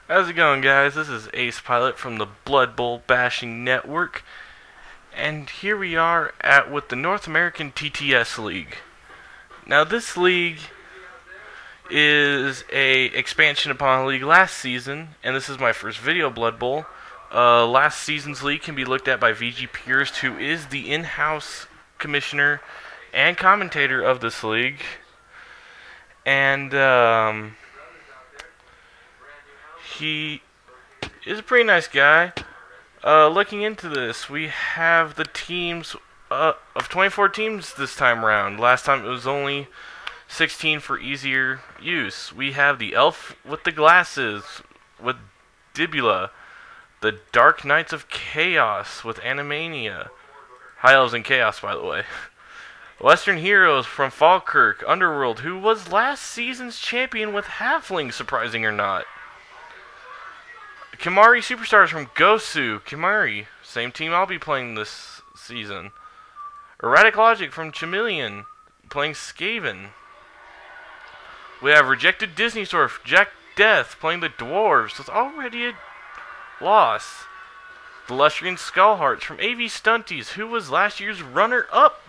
How's it going, guys? This is Ace Pilot from the Blood Bowl Bashing Network, and here we are with the North American TTS League. Now, this league is a expansion upon a league last season, and this is my first video Blood Bowl. Last season's league can be looked at by VG Pierce, who is the in-house commissioner and commentator of this league, and he is a pretty nice guy. Looking into this, we have the teams of 24 teams this time around. Last time it was only 16 for easier use. We have the Elf with the Glasses with Dibula, the Dark Knights of Chaos with Animania. High Elves and Chaos, by the way. Western Heroes from Falkirk, Underworld, who was last season's champion with Halfling, surprising or not. Kimari Superstars from Gosu. Kimari, same team I'll be playing this season. Erratic Logic from Chameleon, playing Skaven. We have Rejected Disney Store, Jack Death, playing the Dwarves. That's already a loss. The Lustrian Skullhearts from AV Stunties, who was last year's runner-up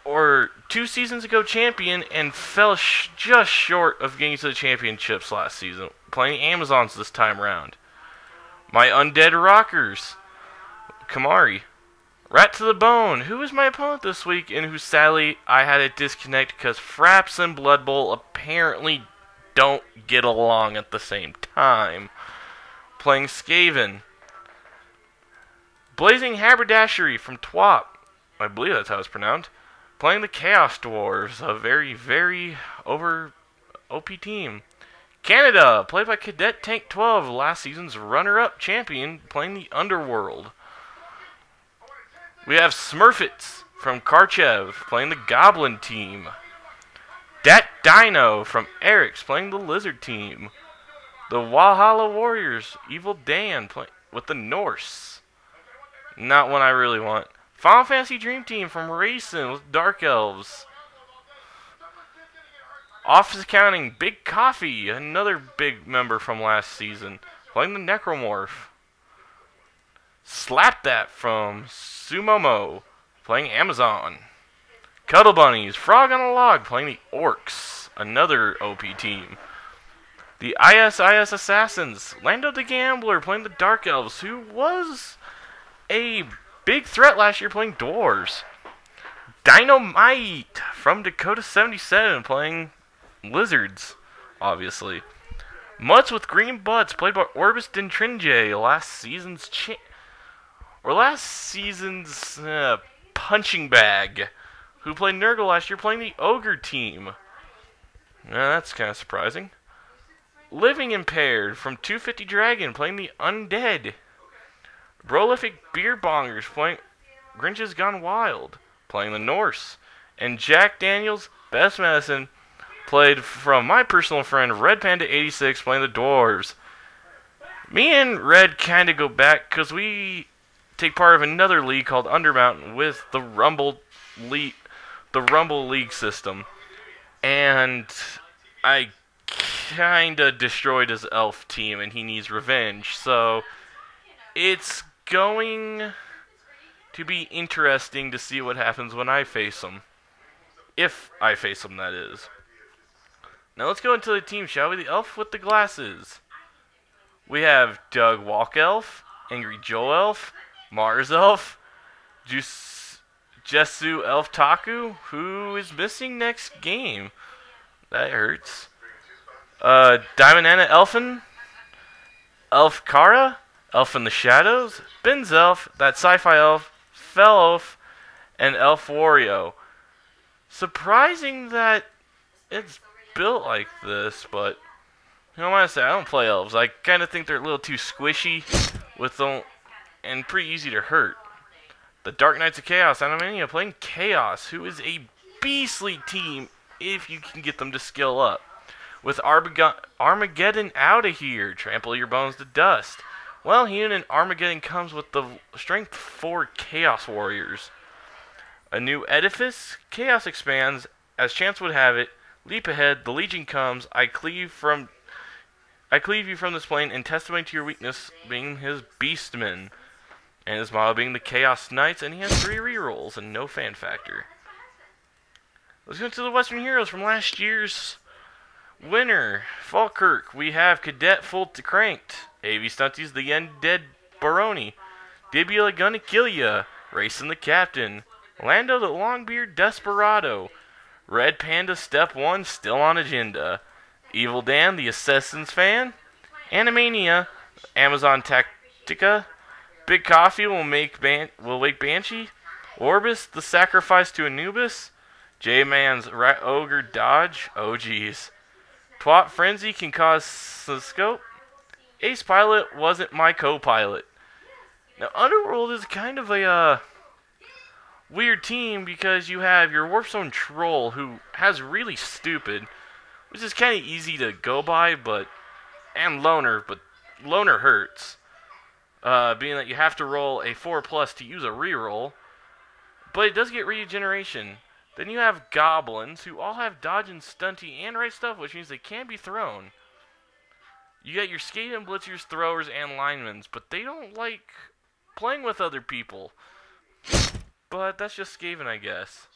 or 2 seasons ago champion and fell just short of getting to the championships last season, playing Amazons this time round. My Undead Rockers, Kamari. Rat to the Bone, who is my opponent this week and who sadly I had to disconnect because Fraps and Blood Bowl apparently don't get along at the same time. Playing Skaven. Blazing Haberdashery from Twop, I believe that's how it's pronounced. Playing the Chaos Dwarves, a very, very over OP team. Canada, played by Cadet Tank 12, last season's runner-up champion, playing the Underworld. We have Smurfits from Karchev, playing the Goblin team. Dat Dino from Eric's, playing the Lizard team. The Valhalla Warriors, Evil Dan, with the Norse. Not one I really want. Final Fantasy Dream Team from Racing with Dark Elves. Office Accounting, Big Coffee, another big member from last season, playing the Necromorph. Slap That from Sumomo, playing Amazon. Cuddle Bunnies, Frog on a Log, playing the Orcs, another OP team. The ISIS Assassins, Lando the Gambler, playing the Dark Elves, who was a big threat last year, playing Dwarves. Dynamite from Dakota 77, playing Lizards, obviously. Mutts with Green Butts, played by Orbis Dentringe, last season's punching bag, who played Nurgle last year, playing the Ogre team. That's kind of surprising. Living Impaired from 250 Dragon, playing the Undead. Prolific Beer Bongers, playing Grinches Gone Wild, playing the Norse. And Jack Daniels, Best Medicine, played from my personal friend Red Panda 86, playing the Dwarves. Me and Red kind of go back because we take part of another league called Undermountain with the Rumble League system, and I kind of destroyed his elf team, and he needs revenge. So it's going to be interesting to see what happens when I face him. If I face him, that is. Now let's go into the team, shall we? The Elf with the Glasses. We have Doug Walk Elf, Angry Joe Elf, Mars Elf, Jesu Elf Taku, who is missing next game. That hurts. Diamond Anna Elfin, Elf Kara, Elf in the Shadows, Ben's Elf, that Sci-Fi Elf, Fell Elf, and Elf Wario. Surprising that it's built like this, but you know what I say, I don't play elves. I kind of think they're a little too squishy with them and pretty easy to hurt. The Dark Knights of Chaos, Animania, playing Chaos, who is a beastly team if you can get them to skill up. With Armageddon out of here, trample your bones to dust. Well, here in Armageddon comes with the strength 4 Chaos Warriors. A new edifice, Chaos expands, as chance would have it. Leap ahead, the Legion comes, I cleave from I cleave you from this plane in testimony to your weakness being his Beastmen. And his model being the Chaos Knights, and he has 3 rerolls and no fan factor. Let's go to the Western Heroes from last year's winner. Falkirk, we have Cadet Full to Cranked. AV Stunties, the Undead Baroni. Dibula Gonna Kill Ya. Racing the Captain. Lando the Longbeard Desperado. Red Panda Step 1 still on agenda. Evil Dan the Assassin's Fan. Animania, Amazon Tactica. Big Coffee will wake Banshee. Orbis, the Sacrifice to Anubis. J-Man's Rat Ogre Dodge. Oh geez. Twat Frenzy can cause scope. Ace Pilot wasn't my co-pilot. Now Underworld is kind of a weird team because you have your Warp Zone Troll who has really stupid, which is kind of easy to go by, and Loner, but Loner hurts. Being that you have to roll a 4+ to use a reroll, but it does get regeneration. Then you have Goblins, who all have Dodge and Stunty and Right Stuff, which means they can be thrown. You got your Skaven, Blitzers, Throwers, and Linemans, but they don't like playing with other people. But that's just Skaven, I guess.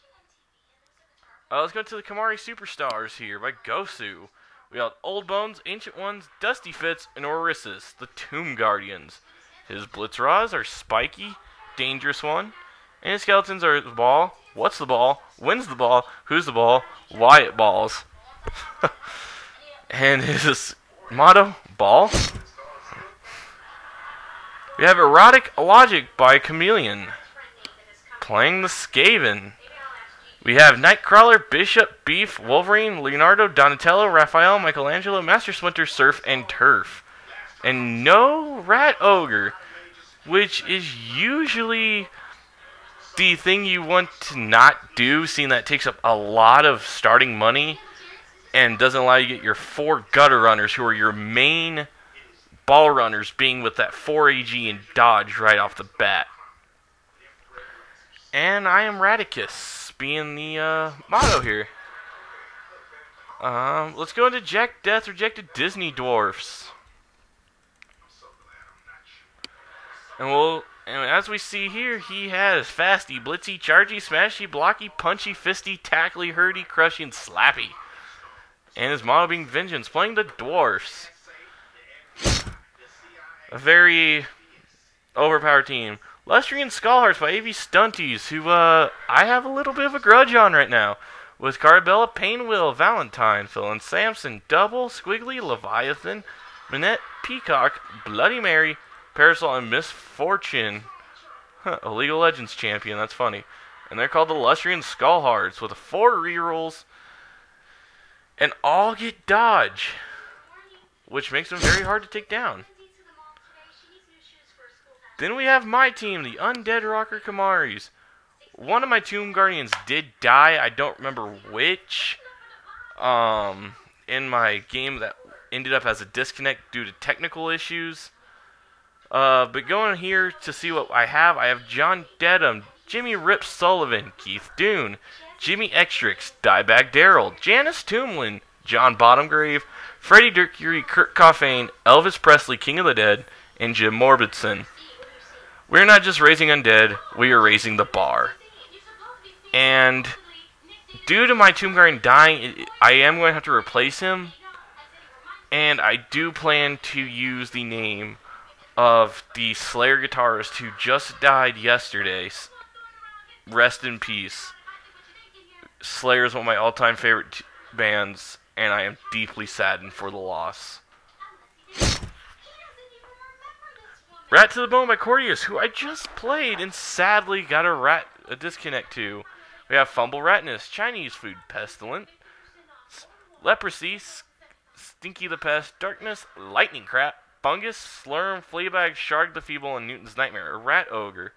Let's go to the Kamari Superstars here by Gosu. We got Old Bones, Ancient Ones, Dusty Fits, and Orisis, the Tomb Guardians. His Blitzraws are Spiky, Dangerous One, and his Skeletons are the Ball, What's the Ball, When's the Ball, Who's the Ball, Why It Balls. And his motto, Ball. We have Erotic Logic by Chameleon, playing the Skaven. We have Nightcrawler, Bishop, Beef, Wolverine, Leonardo, Donatello, Raphael, Michelangelo, Master Splinter, Surf, and Turf. And no Rat Ogre, which is usually the thing you want to not do, seeing that it takes up a lot of starting money and doesn't allow you to get your 4 gutter runners, who are your main ball runners, being with that 4 AG and dodge right off the bat. And I am Radicus, being the motto here. Let's go into Jack Death Rejected Disney Dwarfs. And as we see here, he has Fasty, Blitzy, Chargy, Smashy, Blocky, Punchy, Fisty, Tackly, Hurdy, Crushy, and Slappy. And his model being Vengeance, playing the Dwarfs. A very overpowered team. Lustrian Skullhearts by AV Stunties, who I have a little bit of a grudge on right now. With Carabella, Painwheel, Valentine, Phil and Samson, Double, Squiggly, Leviathan, Minette, Peacock, Bloody Mary, Parasol, and Misfortune. A League of Legends champion, that's funny. And they're called the Lustrian Skullhearts, with 4 rerolls, and all get dodge, which makes them very hard to take down. Then we have my team, the Undead Rocker Kamaris. One of my Tomb Guardians did die, I don't remember which, in my game that ended up as a disconnect due to technical issues. But going here to see what I have John Dedham, Jimmy Rip Sullivan, Keith Dune, Jimmy Extrix, Diebag Daryl, Janice Toomlin, John Bottomgrave, Freddie Mercury, Kurt Coffane, Elvis Presley, King of the Dead, and Jim Morbidson. We're not just raising undead, we are raising the bar. And due to my Tomb Guardian dying, I am going to have to replace him. And I do plan to use the name of the Slayer guitarist who just died yesterday. Rest in peace. Slayer is one of my all-time favorite bands, and I am deeply saddened for the loss. Rat to the Bone by Cordius, who I just played and sadly got a disconnect to. We have Fumble Ratness, Chinese Food, Pestilent, Leprosy, Stinky the Pest, Darkness, Lightning Crap, Fungus, Slurm, Fleabag, Shark the Feeble, and Newton's Nightmare, a Rat Ogre.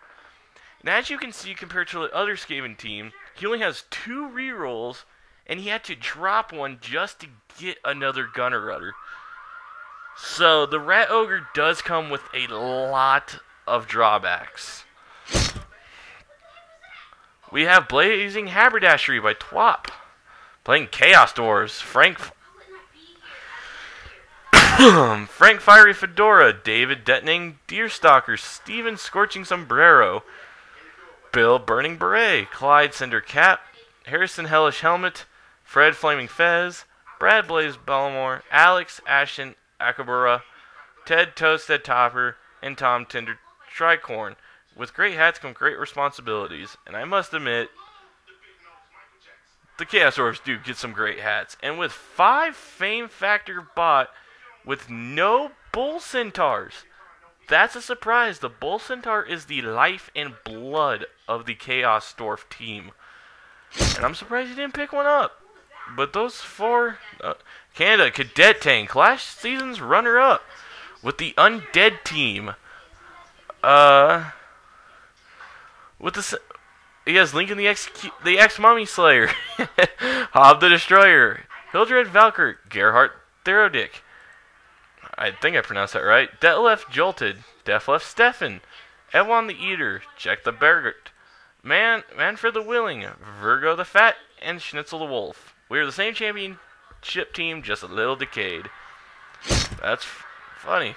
And as you can see, compared to the other Skaven team, he only has 2 rerolls, and he had to drop one just to get another Gunner Rudder. So, the Rat Ogre does come with a lot of drawbacks. We have Blazing Haberdashery by Twop, playing Chaos Doors. Frank Frank Fiery Fedora, David Detonating Deerstalker, Steven Scorching Sombrero, Bill Burning Beret, Clyde Cinder Cap, Harrison Hellish Helmet, Fred Flaming Fez, Brad Blaze Bellamore, Alex Ashton Akabura, Ted Toasted Topper, and Tom Tinder Tricorn. With great hats come great responsibilities, and I must admit, the Chaos Orbs do get some great hats. And with 5 Fame Factor bought with no Bull Centaurs, that's a surprise. The Bull Centaur is the life and blood of the Chaos Dwarf team. And I'm surprised you didn't pick one up. But those 4... Canada Cadet Tank, last season's runner-up with the Undead team. With the... He has Lincoln the Ex-Mummy Slayer, Hob the Destroyer, Hildred Valkyr, Gerhardt Therodic, I think I pronounced that right, Detlef Jolted, Deflef Stefan, Ewan the Eater, Jack the Bergert, Manfred the Willing, Virgo the Fat, and Schnitzel the Wolf. We are the same championship team, just a little decayed. That's funny.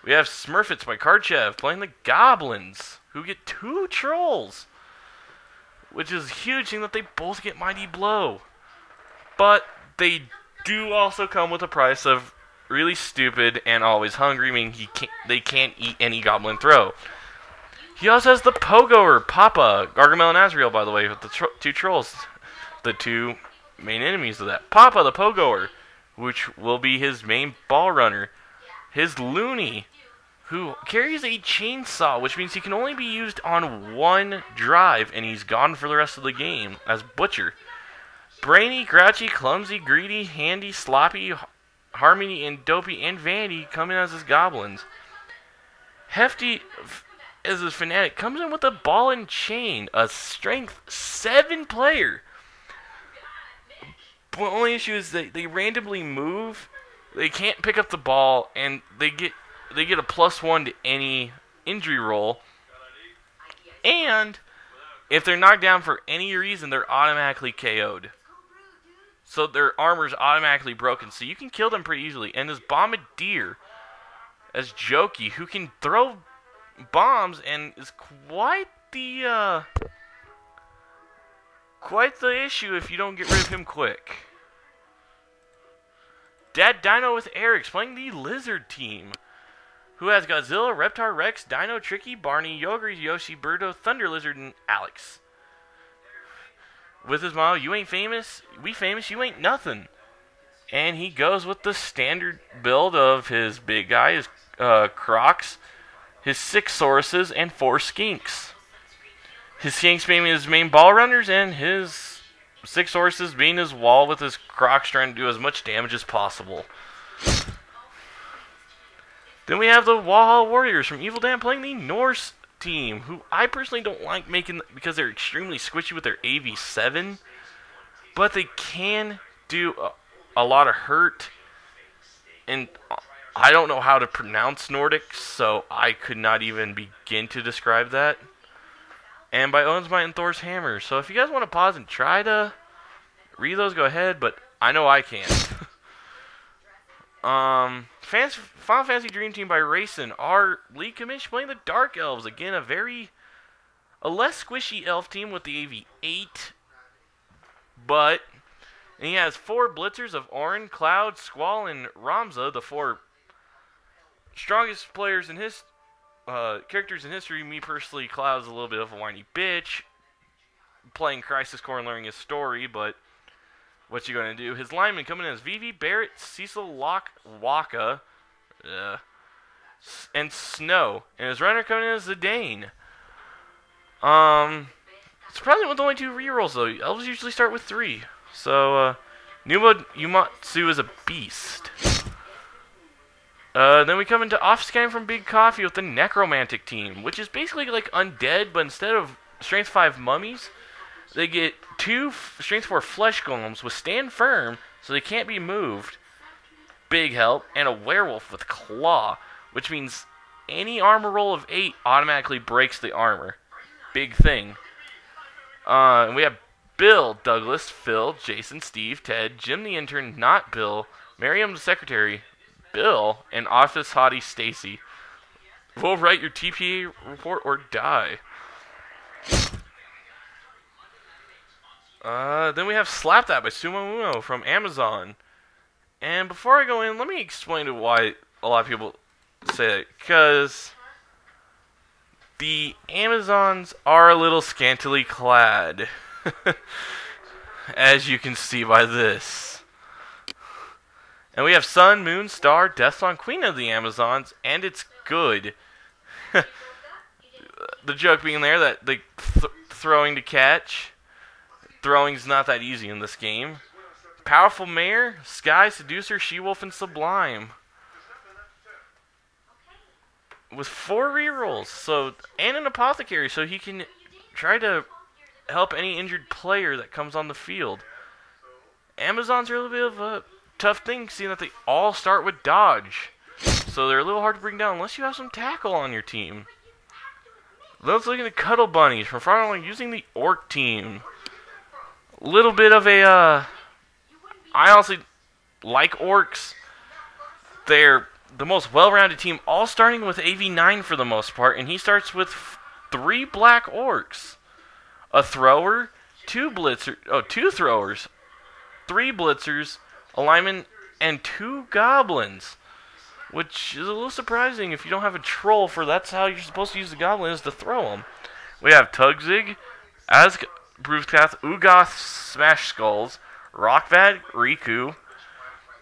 We have Smurfits by Karchev playing the Goblins, who get 2 trolls. Which is a huge thing that they both get Mighty Blow. But they do also come with a price of really stupid and always hungry, meaning they can't eat any Goblin Throw. He also has the Pogoer, Papa, Gargamel and Azrael, by the way, with the 2 trolls. The 2 main enemies of that. Papa, the Pogoer, which will be his main ball runner. His Looney, who carries a chainsaw, which means he can only be used on 1 drive, and he's gone for the rest of the game, as Butcher. Brainy, Grouchy, Clumsy, Greedy, Handy, Sloppy, Harmony, and Dopey, and Vandy come in as his goblins. Hefty, as his Fanatic, comes in with a Ball and Chain, a Strength 7 player. The only issue is that they randomly move, they can't pick up the ball, and they get a +1 to any injury roll. And if they're knocked down for any reason, they're automatically KO'd. So their armor's automatically broken. So you can kill them pretty easily. And this Bombardier as Jokey, who can throw bombs and is quite the issue if you don't get rid of him quick. Dad Dino with Eric's playing the Lizard team, who has Godzilla, Reptar Rex, Dino, Tricky, Barney, Yogurt, Yoshi, Birdo, Thunder Lizard, and Alex. With his motto, you ain't famous, we famous, you ain't nothing. And he goes with the standard build of his big guy, his Crocs, his 6 Sauruses, and 4 Skinks. His Skinks being his main ball runners, and his 6 Sauruses being his wall with his Crocs trying to do as much damage as possible. Then we have the Walhalla Warriors from Evil Dan playing the Norse team, who I personally don't like making because they're extremely squishy with their AV7, but they can do a lot of hurt, and I don't know how to pronounce Nordic, so I could not even begin to describe that. And by Owens Might and Thor's Hammer. So if you guys want to pause and try to read those, go ahead, but I know I can't. Final Fantasy Dream Team by Racing. Our league commission playing the Dark Elves. Again, a less squishy elf team with the AV8. But he has 4 blitzers of Orin, Cloud, Squall, and Ramza, the 4 strongest players in his characters in history. Me personally, Cloud's a little bit of a whiny bitch, playing Crisis Core and learning his story, but what you gonna do? His linemen coming in as Vivi, Barrett, Cecil, Locke, Waka, and Snow, and his runner coming in as Zidane. Surprisingly with only 2 rerolls though. Elves usually start with 3. So Numa Yumatsu is a beast. Then we come into Off-Scan from Big Coffee with the Necromantic team, which is basically like Undead, but instead of Strength 5 mummies, they get 2 Strength 4 flesh golems with Stand Firm, so they can't be moved. Big help. And a werewolf with Claw, which means any armor roll of 8 automatically breaks the armor. Big thing. And we have Bill, Douglas, Phil, Jason, Steve, Ted, Jim the intern, not Bill, Miriam the secretary, Bill and Office Hottie Stacy. We'll write your TPA report or die. Then we have Slap That by Sumo Uno from Amazon. And before I go in, let me explain to why a lot of people say it. Because the Amazons are a little scantily clad. As you can see by this. And we have Sun, Moon, Star, Death Song, Queen of the Amazons, and it's good. The joke being there that the throwing to catch. Throwing's not that easy in this game. Powerful Mare, Sky, Seducer, She-Wolf, and Sublime. With 4 rerolls, and an Apothecary, so he can try to help any injured player that comes on the field. Amazons are a little bit of a tough thing, seeing that they all start with dodge. So they're a little hard to bring down unless you have some tackle on your team. Let's look at the Cuddle Bunnies from Frontline using the Orc team. A little bit of a, I honestly like Orcs. They're the most well-rounded team, all starting with AV9 for the most part, and he starts with 3 Black Orcs. A Thrower, 2 Throwers, 3 Blitzers, a Lineman, and 2 Goblins. Which is a little surprising if you don't have a Troll, for that's how you're supposed to use the Goblins, to throw them. We have Tugzig, Bruthkath, Ugoth, Smash Skulls, Rockvad, Riku,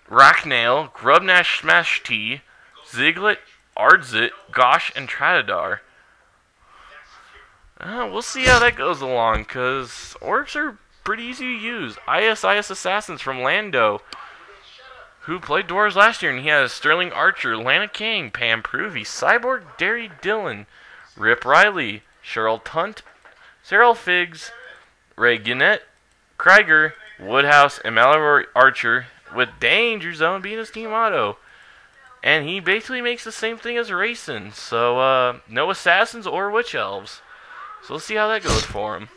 Racknail, Grubnash, Smash T, Ziglet, Ardzit, Gosh, and Tratadar. We'll see how that goes along, because Orcs are pretty easy to use. ISIS Assassins from Lando, who played Dwarves last year, and he has Sterling Archer, Lana King, Pam Provy, Cyborg, Derry Dillon, Rip Riley, Cheryl Tunt, Cyril Figs, Ray Gannett, Krieger, Woodhouse, and Mallory Archer, with Danger Zone being his team motto. And he basically makes the same thing as Racing, so no Assassins or Witch Elves. So let's see how that goes for him.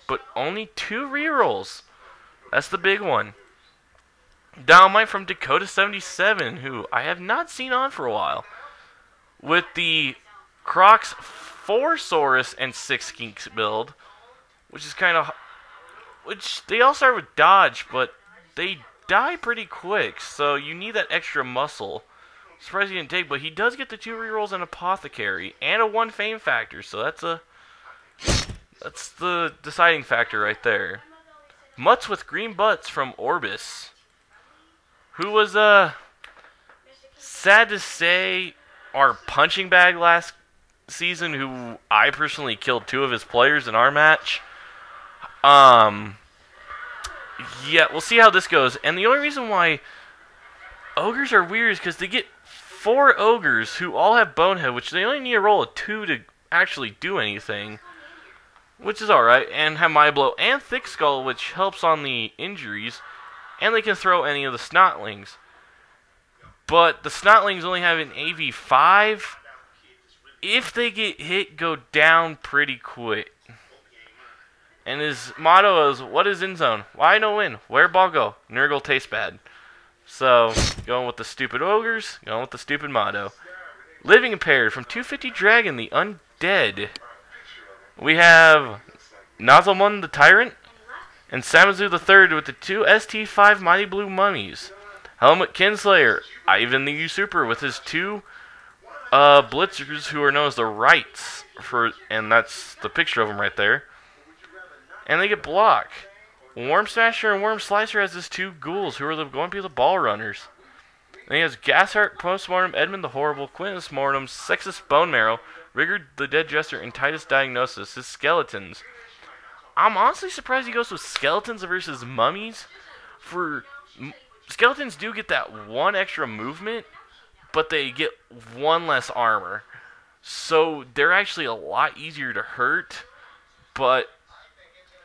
But only 2 rerolls. That's the big one. Dynamite from Dakota77, who I have not seen on for a while. With the Crocs 4 Saurus and 6 Skinks build. Which is kind of... Which, they all start with dodge, but they die pretty quick. So you need that extra muscle. Surprised he didn't take, but he does get the 2 rerolls and Apothecary. And a 1 Fame Factor, so that's the deciding factor right there. Mutts with Green Butts from Orbis, who was, sad to say, our punching bag last season, who I personally killed 2 of his players in our match. Yeah, we'll see how this goes. And the only reason why Ogres are weird is because they get 4 Ogres who all have Bonehead, which they only need a roll of 2 to actually do anything. Which is alright, and have My Blow and Thick Skull, which helps on the injuries, and they can throw any of the Snotlings. But the Snotlings only have an AV5. If they get hit, go down pretty quick. And his motto is, what is in zone? Why no win? Where ball go? Nurgle tastes bad. So, going with the stupid Ogres, going with the stupid motto. Living Impaired from 250 Dragon, the Undead. We have Nozzlemon the Tyrant and Samazu the Third with the 2 ST5 Mighty Blue Mummies. Helmut Kinslayer, Ivan the Usurper with his 2 Blitzers who are known as the Rights, and that's the picture of them right there. And they get block. Worm Smasher and Worm Slicer has his 2 Ghouls who are going to be the Ball Runners. And he has Gasheart, Postmortem, Edmund the Horrible, Quintus Mortem, Sexus Bone Marrow, Rigard the Dead Jester, and Titus Diagnosis, his Skeletons. I'm honestly surprised he goes with Skeletons versus Mummies. Skeletons do get that 1 extra movement, but they get 1 less armor. So they're actually a lot easier to hurt.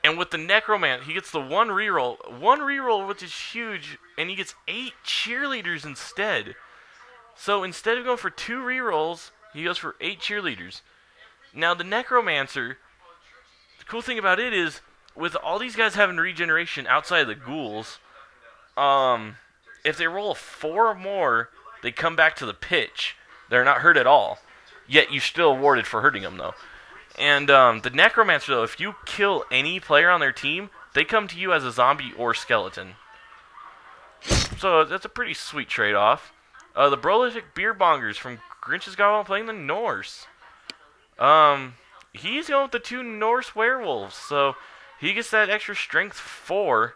And with the Necroman, he gets the 1 reroll, which is huge, and he gets 8 cheerleaders instead. So instead of going for 2 rerolls, he goes for 8 cheerleaders. Now the Necromancer, the cool thing about it is, with all these guys having regeneration outside of the Ghouls, if they roll a 4 or more, they come back to the pitch. They're not hurt at all. Yet you still awarded for hurting them, though. And the Necromancer, though, if you kill any player on their team, they come to you as a zombie or skeleton. So that's a pretty sweet trade-off. The Prolific Beerbongers from Grinch's Goblin playing the Norse. He's going with the 2 Norse werewolves, so he gets that extra strength 4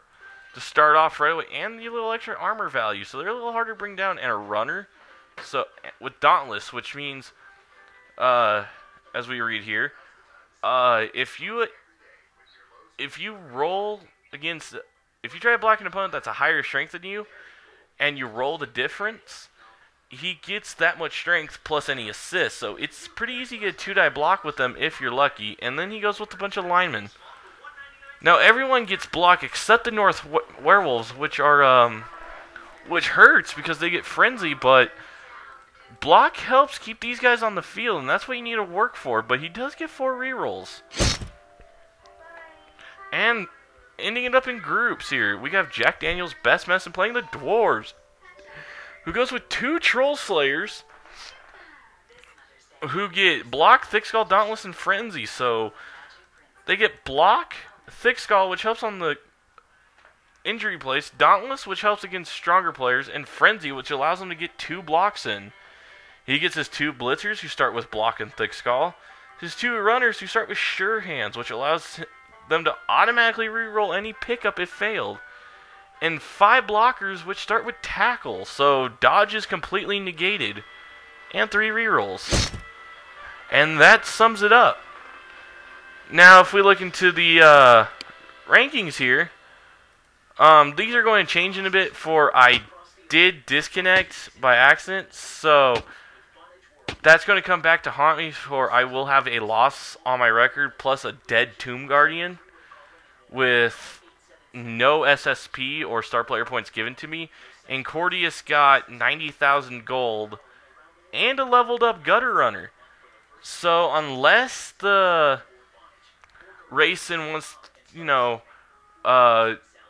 to start off right away, and the little extra armor value, so they're a little harder to bring down, and a runner. So with Dauntless, which means, as we read here, if you roll against, if you try to block an opponent that's a higher strength than you, and you roll the difference, he gets that much strength plus any assists. So it's pretty easy to get a 2-die block with them if you're lucky. And then he goes with a bunch of linemen. Now everyone gets block except the North Werewolves, which are which hurts because they get frenzy, but block helps keep these guys on the field, and that's what you need to work for. But he does get 4 rerolls. And ending it up in groups here, we have Jack Daniels, Best Medicine playing the Dwarves, who goes with 2 Troll Slayers, who get Block, Thick Skull, Dauntless, and Frenzy. So they get Block, Thick Skull, which helps on the injury place, Dauntless, which helps against stronger players, and Frenzy, which allows him to get 2 blocks in. He gets his 2 Blitzers, who start with Block and Thick Skull, his 2 Runners, who start with Sure Hands, which allows them to automatically reroll any pickup if failed, and 5 blockers, which start with Tackle, so dodge is completely negated, and 3 rerolls. And that sums it up. Now, if we look into the rankings here, these are going to change in a bit, for I did disconnect by accident, so that's going to come back to haunt me, for I will have a loss on my record plus a dead Tomb Guardian with no SSP or star player points given to me. And Cordius got 90,000 gold and a leveled up Gutter Runner. So unless the Racing wants, you know,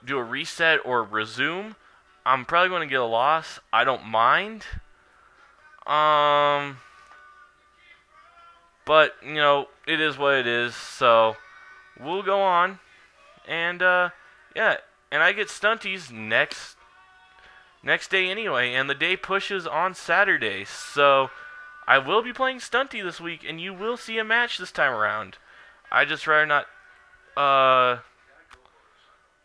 do a reset or resume, I'm probably going to get a loss. I don't mind. But, you know, it is what it is. So we'll go on. And, yeah. And I get Stunties next day anyway. And the day pushes on Saturday. So I will be playing Stunty this week. And you will see a match this time around. I just rather not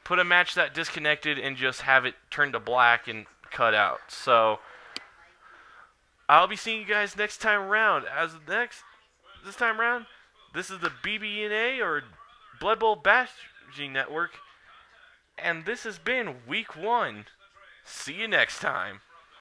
put a match that disconnected and just have it turn to black and cut out. So I'll be seeing you guys next time around. This time around, this is the BBBN or Blood Bowl Bashing Network, and this has been Week 1. See you next time.